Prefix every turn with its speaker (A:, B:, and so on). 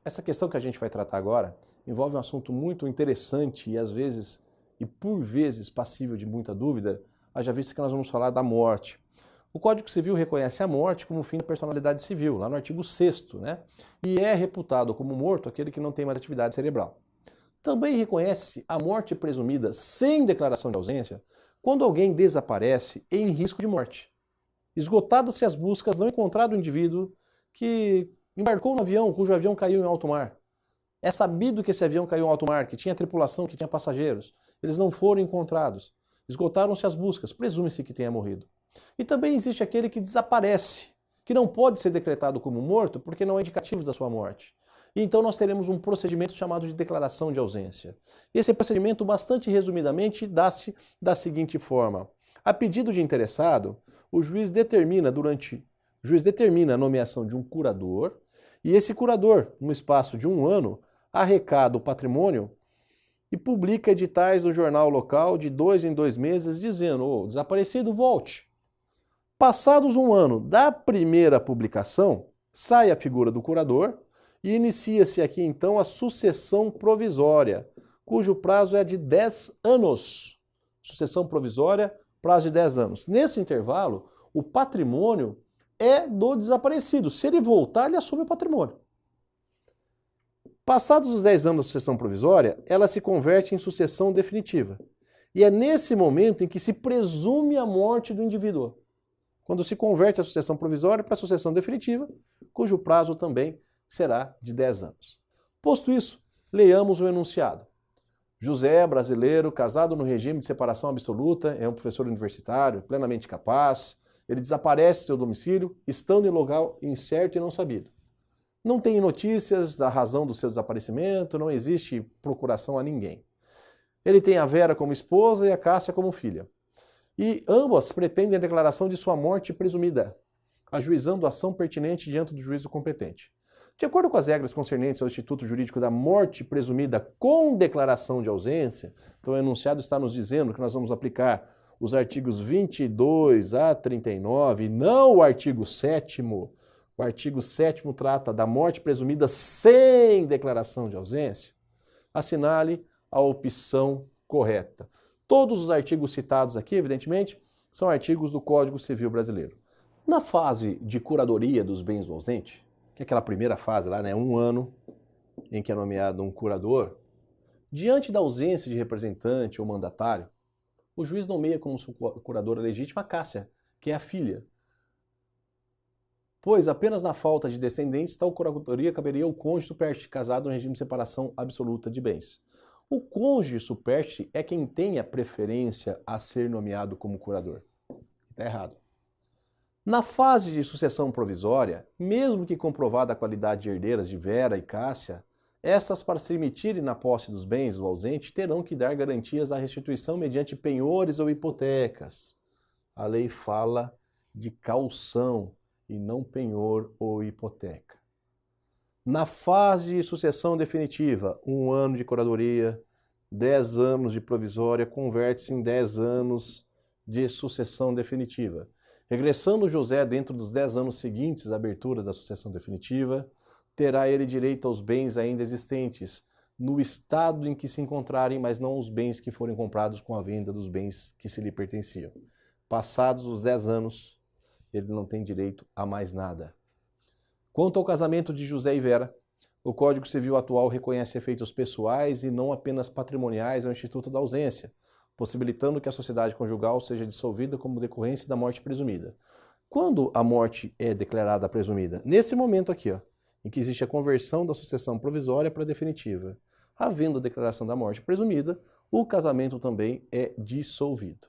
A: Essa questão que a gente vai tratar agora envolve um assunto muito interessante e às vezes, e por vezes passível de muita dúvida, haja vista que nós vamos falar da morte. O Código Civil reconhece a morte como fim da personalidade civil, lá no artigo 6º, né? E é reputado como morto aquele que não tem mais atividade cerebral. Também reconhece a morte presumida sem declaração de ausência quando alguém desaparece em risco de morte. Esgotadas-se as buscas, não encontrado o indivíduo que embarcou no avião, cujo avião caiu em alto mar. É sabido que esse avião caiu em alto mar, que tinha tripulação, que tinha passageiros. Eles não foram encontrados. Esgotaram-se as buscas, presume-se que tenha morrido. E também existe aquele que desaparece, que não pode ser decretado como morto porque não há indicativos da sua morte. E então nós teremos um procedimento chamado de declaração de ausência. Esse procedimento, bastante resumidamente, dá-se da seguinte forma. A pedido de interessado, o juiz determina a nomeação de um curador, e esse curador, no espaço de 1 ano, arrecada o patrimônio e publica editais no jornal local de 2 em 2 meses dizendo: "Ô, desaparecido, volte". Passados 1 ano da primeira publicação, sai a figura do curador e inicia-se aqui então a sucessão provisória, cujo prazo é de 10 anos. Sucessão provisória, prazo de 10 anos. Nesse intervalo, o patrimônio é do desaparecido. Se ele voltar, ele assume o patrimônio. Passados os 10 anos da sucessão provisória, ela se converte em sucessão definitiva. E é nesse momento em que se presume a morte do indivíduo. Quando se converte a sucessão provisória para a sucessão definitiva, cujo prazo também será de 10 anos. Posto isso, leiamos o enunciado. José, brasileiro, casado no regime de separação absoluta, é um professor universitário, plenamente capaz. Ele desaparece do seu domicílio, estando em local incerto e não sabido. Não tem notícias da razão do seu desaparecimento, não existe procuração a ninguém. Ele tem a Vera como esposa e a Cássia como filha. E ambas pretendem a declaração de sua morte presumida, ajuizando a ação pertinente diante do juízo competente. De acordo com as regras concernentes ao Instituto Jurídico da Morte Presumida com declaração de ausência, então o enunciado está nos dizendo que nós vamos aplicar os artigos 22 a 39, e não o artigo 7º. O artigo 7º trata da morte presumida sem declaração de ausência. Assinale a opção correta. Todos os artigos citados aqui, evidentemente, são artigos do Código Civil Brasileiro. Na fase de curadoria dos bens do ausente, que é aquela primeira fase lá, né, 1 ano, em que é nomeado um curador, diante da ausência de representante ou mandatário, o juiz nomeia como sua curadora legítima a Cássia, que é a filha. Pois apenas na falta de descendentes, tal curadoria caberia ao cônjuge supérstite, casado no regime de separação absoluta de bens. O cônjuge supérstite é quem tem a preferência a ser nomeado como curador. Está errado. Na fase de sucessão provisória, mesmo que comprovada a qualidade de herdeiras de Vera e Cássia, estas, para se emitirem na posse dos bens do ausente, terão que dar garantias da restituição mediante penhores ou hipotecas. A lei fala de caução e não penhor ou hipoteca. Na fase de sucessão definitiva, 1 ano de curadoria, 10 anos de provisória, converte-se em 10 anos de sucessão definitiva. Regressando José dentro dos 10 anos seguintes à abertura da sucessão definitiva, terá ele direito aos bens ainda existentes, no estado em que se encontrarem, mas não aos bens que forem comprados com a venda dos bens que se lhe pertenciam. Passados os 10 anos, ele não tem direito a mais nada. Quanto ao casamento de José e Vera, o Código Civil atual reconhece efeitos pessoais e não apenas patrimoniais ao Instituto da Ausência, possibilitando que a sociedade conjugal seja dissolvida como decorrência da morte presumida. Quando a morte é declarada presumida? Nesse momento aqui, em que existe a conversão da sucessão provisória para definitiva. Havendo a declaração da morte presumida, o casamento também é dissolvido.